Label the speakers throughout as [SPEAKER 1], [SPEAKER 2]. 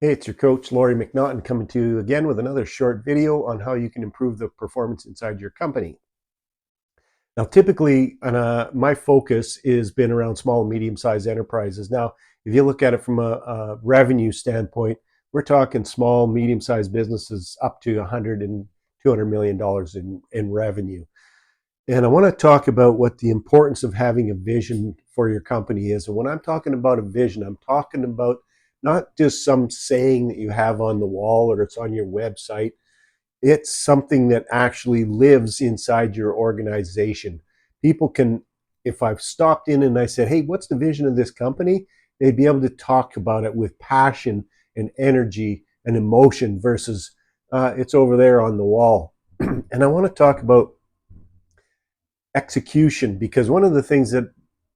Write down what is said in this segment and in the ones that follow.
[SPEAKER 1] Hey, it's your coach, Laurie McNaughton, coming to you again with another short video on how you can improve the performance inside your company. Now, typically, my focus has been around small and medium-sized enterprises. Now, if you look at it from a revenue standpoint, we're talking small, medium-sized businesses up to 100 and $200 million in revenue. And I want to talk about what the importance of having a vision for your company is. And when I'm talking about a vision, I'm talking about not just some saying that you have on the wall or it's on your website. It's something that actually lives inside your organization. People can, if I've stopped in and I said, hey, what's the vision of this company? They'd be able to talk about it with passion and energy and emotion versus it's over there on the wall. And I want to talk about execution, because one of the things that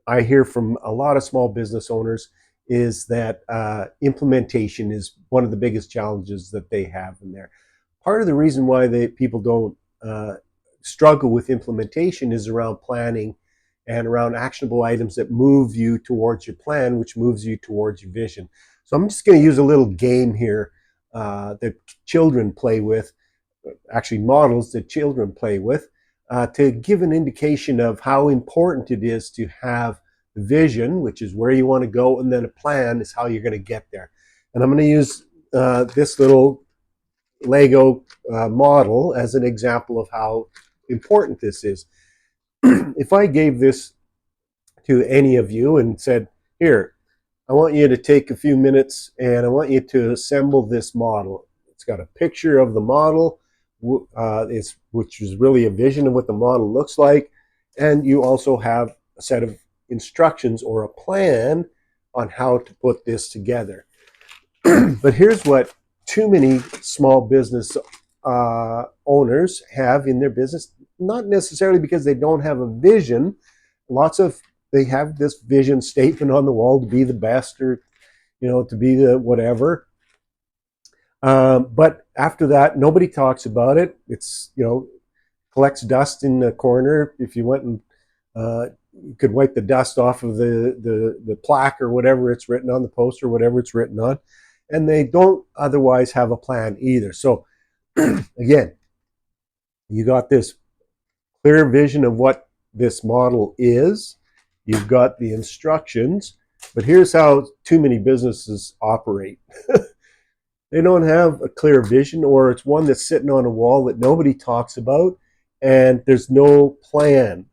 [SPEAKER 1] I hear from a lot of small business owners is that implementation is one of the biggest challenges that they have in there. Part of the reason why people don't struggle with implementation is around planning and around actionable items that move you towards your plan, which moves you towards your vision. So I'm just going to use a little game here that children play with, actually models that children play with, to give an indication of how important it is to have the vision, which is where you want to go, and then a plan is how you're going to get there. And I'm going to use this little Lego model as an example of how important this is. If I gave this to any of you and said, here, I want you to take a few minutes and I want you to assemble this model. It's got a picture of the model, which is really a vision of what the model looks like. And you also have a set of instructions or a plan on how to put this together. But here's what too many small business owners have in their business, not necessarily because they don't have a vision. They have this vision statement on the wall to be the best, or to be the whatever. But after that, nobody talks about it. It's collects dust in the corner. If you went and you could wipe the dust off of the plaque or whatever it's written on, the poster, whatever it's written on, and they don't otherwise have a plan either. So again, you got this clear vision of what this model is. You've got the instructions, but here's how too many businesses operate. They don't have a clear vision, or it's one that's sitting on a wall that nobody talks about, and there's no plan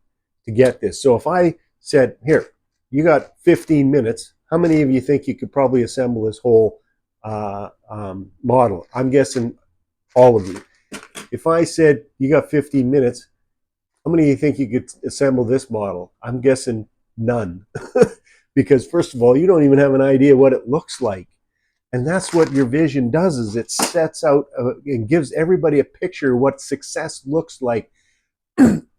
[SPEAKER 1] to get this. So if I said, here, you got 15 minutes, how many of you think you could probably assemble this whole model? I'm guessing all of you. If I said you got 15 minutes, how many of you think you could assemble this model? I'm guessing none. Because first of all, you don't even have an idea what it looks like. And that's what your vision does, is it sets out and gives everybody a picture of what success looks like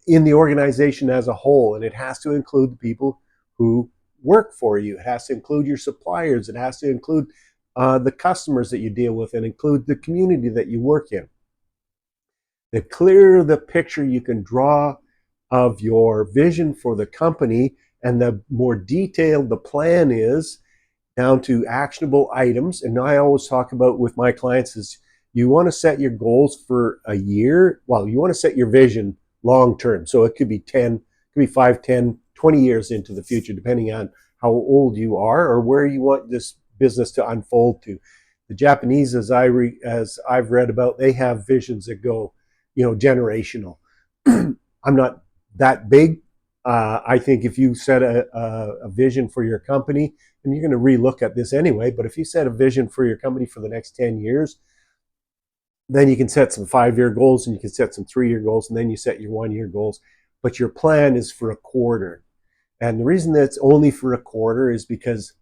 [SPEAKER 1] in the organization as a whole. And it has to include the people who work for you. It has to include your suppliers. It has to include the customers that you deal with, and include the community that you work in. The clearer the picture you can draw of your vision for the company, and the more detailed the plan is, down to actionable items. And I always talk about with my clients is you want to set your goals for a year. Well, you want to set your vision long term. So it could be 10, it could be 5, 10, 20 years into the future, depending on how old you are or where you want this business to unfold to. The Japanese, as I've read about, they have visions that go, generational. I'm not that big. I think if you set a vision for your company, and you're going to relook at this anyway, but if you set a vision for your company for the next 10 years, then you can set some 5-year goals, and you can set some 3-year goals, and then you set your 1-year goals. But your plan is for a quarter. And the reason that it's only for a quarter is because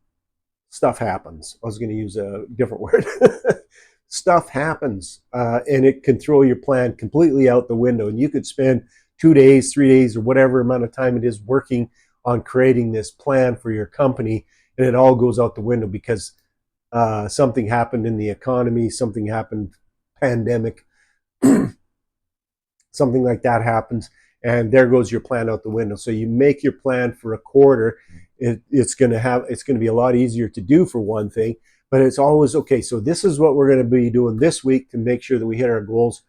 [SPEAKER 1] stuff happens. I was going to use a different word. Stuff happens, and it can throw your plan completely out the window. And you could spend 2 days, 3 days, or whatever amount of time it is working on creating this plan for your company, and it all goes out the window because something happened in the economy, something happened, pandemic, something like that happens, and there goes your plan out the window. So you make your plan for a quarter. It's going to be a lot easier to do, for one thing, But it's always, okay, so this is what we're going to be doing this week to make sure that we hit our goals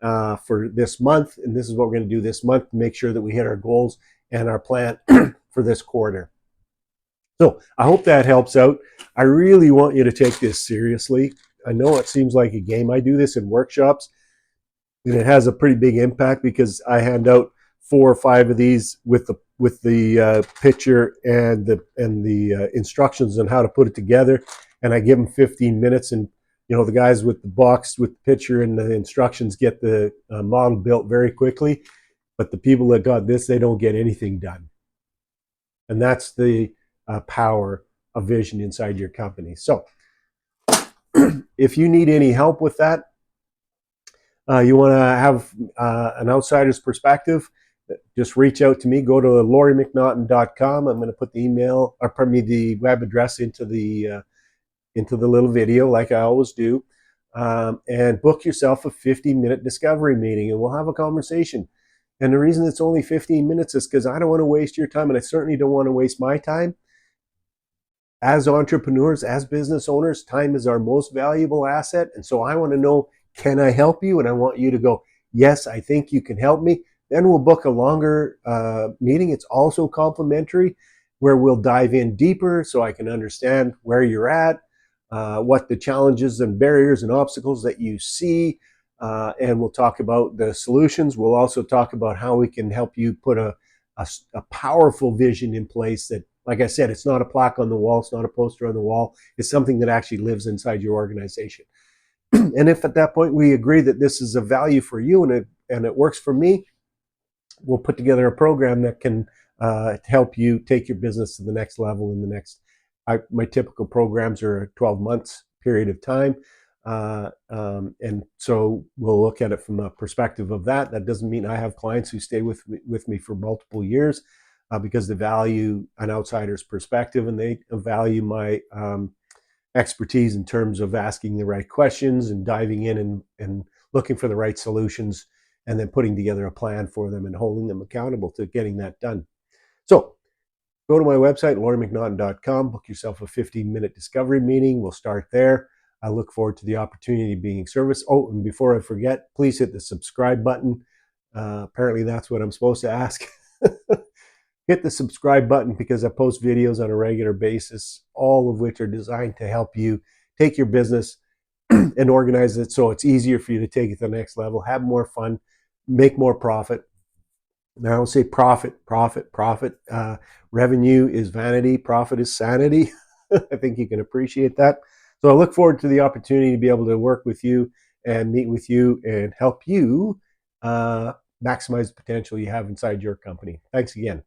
[SPEAKER 1] for this month. And this is what we're going to do this month to make sure that we hit our goals and our plan for this quarter. So I hope that helps out. I really want you to take this seriously. I know it seems like a game. I do this in workshops, and it has a pretty big impact because I hand out 4 or 5 of these with the picture and the instructions on how to put it together, and I give them 15 minutes, and the guys with the box with the picture and the instructions get the model built very quickly, but the people that got this, they don't get anything done. And that's the power of vision inside your company. So if you need any help with that, you want to have an outsider's perspective, just reach out to me. Go to lauriemcnaughton.com. I'm going to put the web address into the little video, like I always do, and book yourself a 15-minute discovery meeting, and we'll have a conversation. And the reason it's only 15 minutes is because I don't want to waste your time, and I certainly don't want to waste my time. As entrepreneurs, as business owners, time is our most valuable asset. And so I want to know, can I help you? And I want you to go, yes, I think you can help me. Then we'll book a longer meeting. It's also complimentary, where we'll dive in deeper so I can understand where you're at, what the challenges and barriers and obstacles that you see, and we'll talk about the solutions. We'll also talk about how we can help you put a powerful vision in place that, like I said, it's not a plaque on the wall, it's not a poster on the wall, it's something that actually lives inside your organization. And if at that point we agree that this is of value for you and it works for me, we'll put together a program that can help you take your business to the next level in the next, my typical programs are a 12 months period of time. And so we'll look at it from a perspective of that. That doesn't mean I have clients who stay with me for multiple years, because they value an outsider's perspective, and they value my expertise in terms of asking the right questions and diving in and looking for the right solutions, and then putting together a plan for them and holding them accountable to getting that done. So go to my website, lauriemcnaughton.com, book yourself a 15-minute discovery meeting. We'll start there. I look forward to the opportunity of being of service. Oh, and before I forget, please hit the subscribe button. Apparently that's what I'm supposed to ask. Hit the subscribe button, because I post videos on a regular basis, all of which are designed to help you take your business and organize it so it's easier for you to take it to the next level, have more fun, make more profit. Now, I don't say profit. Revenue is vanity, profit is sanity. I think you can appreciate that. So I look forward to the opportunity to be able to work with you and meet with you and help you maximize the potential you have inside your company. Thanks again.